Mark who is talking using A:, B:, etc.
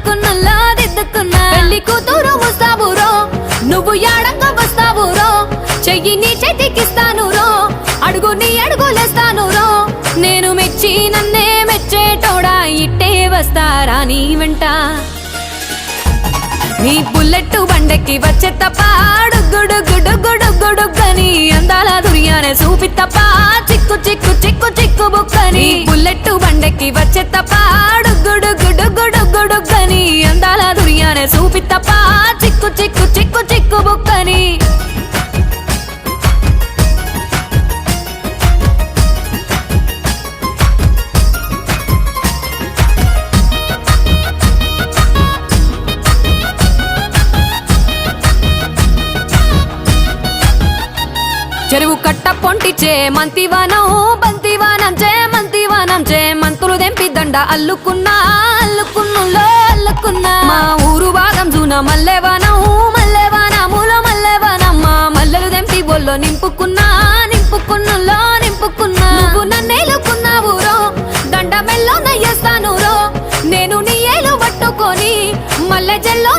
A: దిద్దుకున్నలా దిద్దుకున్నా పెళ్లి కూతురు వస్తావురో నువ్వు యాడంగా వస్తావురో చెయ్యి నీ చేతికిస్తాను రో అడుగు నీ అడుగులేస్తాను రో నేను మెచ్చి నన్నే మెచ్చేటోడా ఇట్టే వస్తారా నీ వెంట నీ బుల్లెట్ బండెక్కి వచ్చే తప్ప గుడుగుడుగుడుగుడుగుడుగని అందాల దుర్యానే చూపి తప్ప చిక్కు చిక్కు చిక్కు చిక్కు బుక్కని బుల్లెట్ బండెక్కి వచ్చే తప్ప గుడుగుడుగుడుగుడుగని అందాల దుర్యానే చూపి తప్ప చిక్కు చిక్కు చిక్కు చిక్కు బుక్కని చెరువు కట్ట పొంటిచే మంతివానం బంతివానం చే మంతులు దెంపి దండ అల్లుకున్నా అల్లుకున్నులో అల్లుకున్నా మా ఊరు భాగం జూన మల్లెవానములో మల్లెవానమ్మ మల్లెలు దెంపి బొల్లో నింపుకున్నా నింపుకున్నులో నింపుకున్నా నువ్వు నన్నేలుకున్నావు రో దండ మెల్లో నయ్యేస్తాను రో నేను నీ ఏలు పట్టుకొని మల్లె జల్లో